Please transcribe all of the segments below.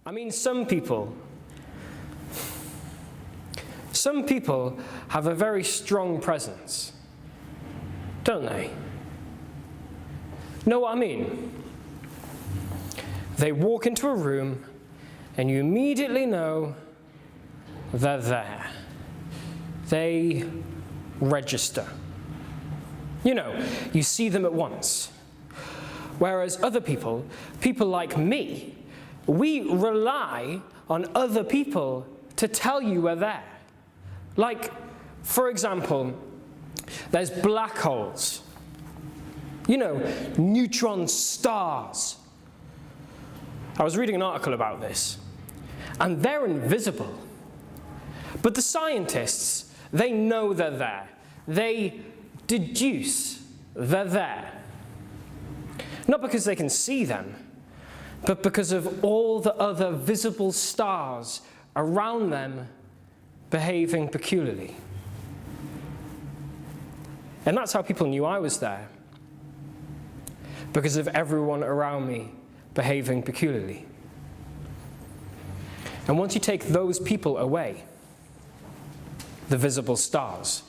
I mean, some people have a very strong presence, don't they? Know what I mean? They walk into a room and you immediately know they're there. They register. You know, you see them at once. Whereas other people like me, we rely on other people to tell you we're there. Like, for example, there's black holes. You know, neutron stars. I was reading an article about this, and they're invisible. But the scientists, they know they're there. They deduce they're there. Not because they can see them, but because of all the other visible stars around them behaving peculiarly. And that's how people knew I was there, because of everyone around me behaving peculiarly. And once you take those people away, the visible stars,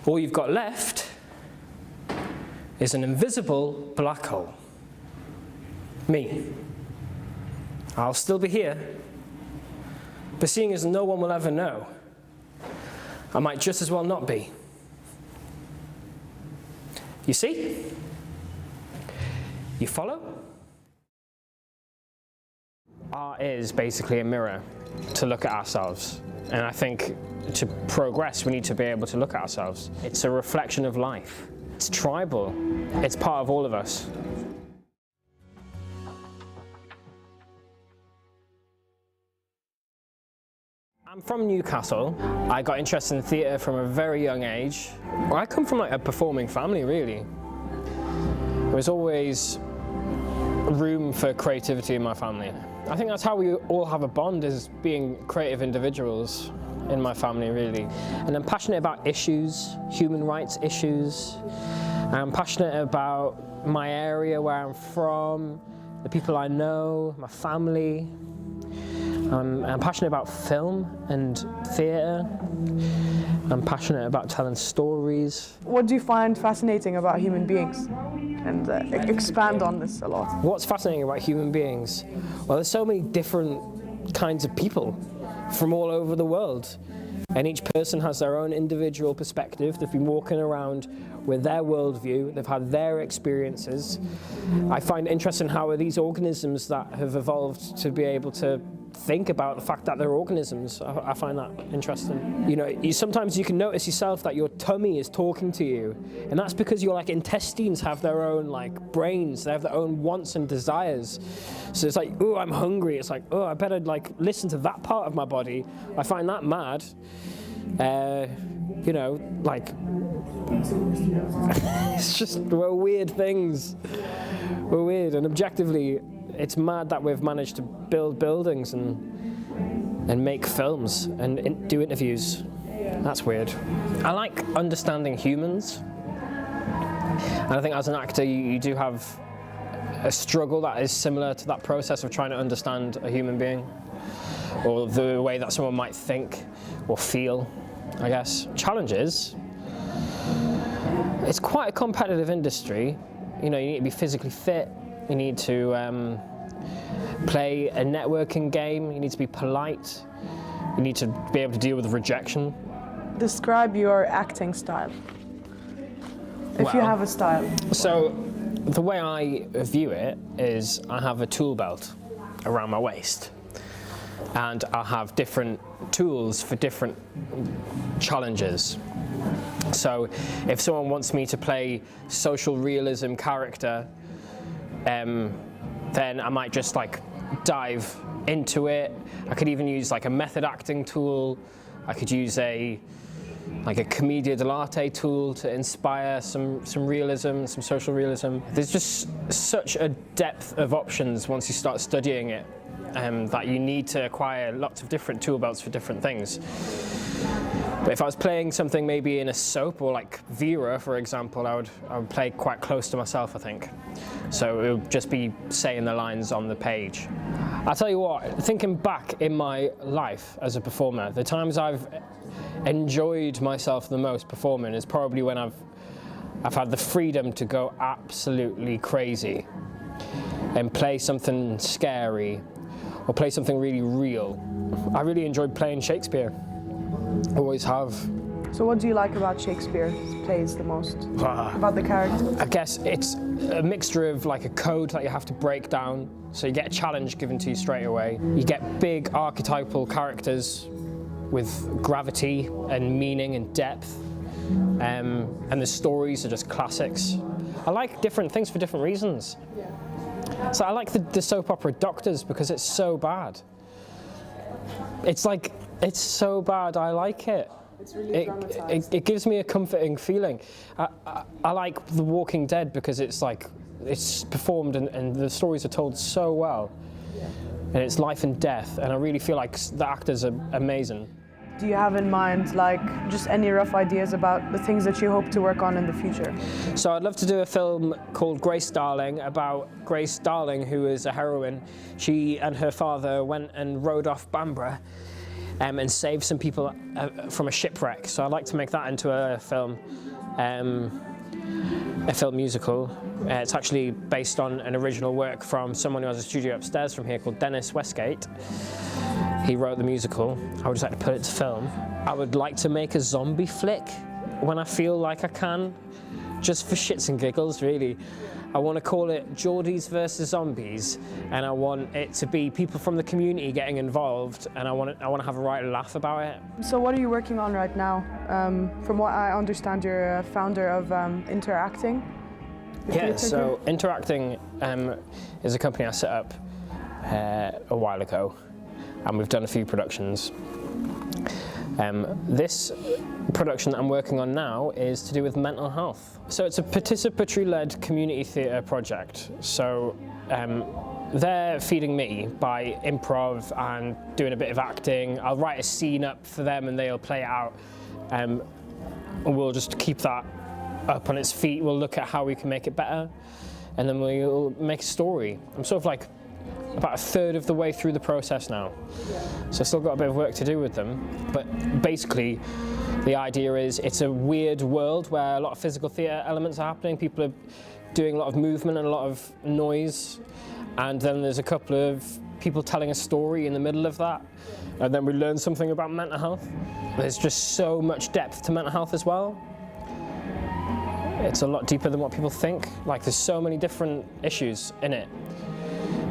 all you've got left is an invisible black hole. Me. I'll still be here, but seeing as no one will ever know, I might just as well not be. You see? You follow? Art is basically a mirror to look at ourselves. And I think to progress, we need to be able to look at ourselves. It's a reflection of life. It's tribal. It's part of all of us. I'm from Newcastle. I got interested in theatre from a very young age. I come from like a performing family, really. There was always room for creativity in my family. I think that's how we all have a bond, is being creative individuals in my family, really. And I'm passionate about issues, human rights issues. I'm passionate about my area, where I'm from, the people I know, my family. I'm passionate about film and theatre. I'm passionate about telling stories. What do you find fascinating about human beings? And expand on this a lot. What's fascinating about human beings? Well, there's so many different kinds of people from all over the world. And each person has their own individual perspective. They've been walking around with their worldview. They've had their experiences. I find it interesting how are these organisms that have evolved to be able to think about the fact that they're organisms. I find that interesting. You know, sometimes you can notice yourself that your tummy is talking to you, and that's because your intestines have their own brains. They have their own wants and desires. So it's like, oh, I'm hungry. It's like, oh, I better listen to that part of my body. I find that mad. You know, it's just, we're weird things. We're weird, and objectively, it's mad that we've managed to build buildings and make films and do interviews. That's weird. I like understanding humans. And I think as an actor, you do have a struggle that is similar to that process of trying to understand a human being, or the way that someone might think or feel, I guess. Challenges. It's quite a competitive industry. You know, you need to be physically fit. You need to play a networking game. You need to be polite. You need to be able to deal with rejection. Describe your acting style, if you have a style. So the way I view it is I have a tool belt around my waist, and I have different tools for different challenges. So if someone wants me to play social realism character, then I might just dive into it. I could even use a method acting tool. I could use a commedia dell'arte tool to inspire some realism, some social realism. There's just such a depth of options once you start studying it, that you need to acquire lots of different tool belts for different things. But if I was playing something maybe in a soap or like Vera, for example, I would play quite close to myself, I think. So it would just be saying the lines on the page. I'll tell you what, thinking back in my life as a performer, the times I've enjoyed myself the most performing is probably when I've had the freedom to go absolutely crazy and play something scary or play something really real. I really enjoyed playing Shakespeare. Always have. So what do you like about Shakespeare's plays the most? About the characters? I guess it's a mixture of like a code that you have to break down. So you get a challenge given to you straight away. You get big archetypal characters with gravity and meaning and depth. And the stories are just classics. I like different things for different reasons. So I like the soap opera Doctors because it's so bad. It's so bad, I like it. It's really dramatized. It gives me a comforting feeling. I like The Walking Dead because it's performed and the stories are told so well. Yeah. And it's life and death, and I really feel like the actors are amazing. Do you have in mind, like, just any rough ideas about the things that you hope to work on in the future? So I'd love to do a film called Grace Darling about Grace Darling, who is a heroine. She and her father went and rowed off Bamborough and saved some people from a shipwreck. So I'd like to make that into a film musical. It's actually based on an original work from someone who has a studio upstairs from here called Dennis Westgate. He wrote the musical. I would just like to put it to film. I would like to make a zombie flick when I feel like I can, just for shits and giggles, really. I want to call it Geordies versus Zombies, and I want it to be people from the community getting involved, and I want to have a right laugh about it. So what are you working on right now? From what I understand, you're a founder of Interacting. Yeah, so Interacting is a company I set up a while ago, and we've done a few productions. This production that I'm working on now is to do with mental health. So it's a participatory-led community theatre project. So they're feeding me by improv and doing a bit of acting. I'll write a scene up for them and they'll play it out. And we'll just keep that up on its feet. We'll look at how we can make it better, and then we'll make a story. I'm sort of like about a third of the way through the process now. So I've still got a bit of work to do with them. But basically, the idea is it's a weird world where a lot of physical theatre elements are happening. People are doing a lot of movement and a lot of noise. And then there's a couple of people telling a story in the middle of that. And then we learn something about mental health. There's just so much depth to mental health as well. It's a lot deeper than what people think. Like, there's so many different issues in it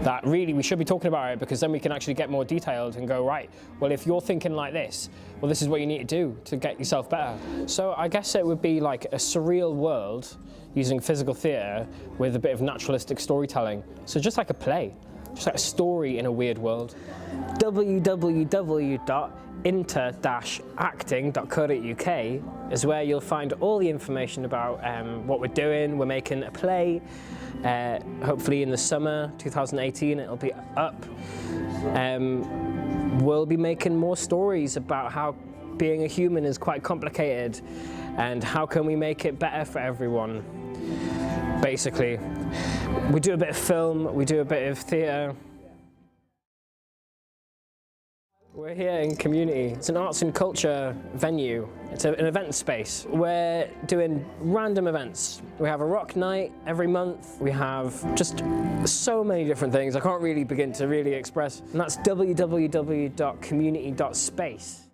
that really we should be talking about it, because then we can actually get more detailed and go, right, well, if you're thinking like this, well, this is what you need to do to get yourself better. So I guess it would be like a surreal world using physical theatre with a bit of naturalistic storytelling. So just like a play, just like a story in a weird world. www.inter-acting.co.uk is where you'll find all the information about what we're doing. We're making a play. Hopefully in the summer 2018 it'll be up. We'll be making more stories about how being a human is quite complicated and how can we make it better for everyone. Basically, we do a bit of film, we do a bit of theatre. We're here in Community. It's an arts and culture venue. It's an event space. We're doing random events. We have a rock night every month. We have just so many different things I can't really begin to really express. And that's www.community.space.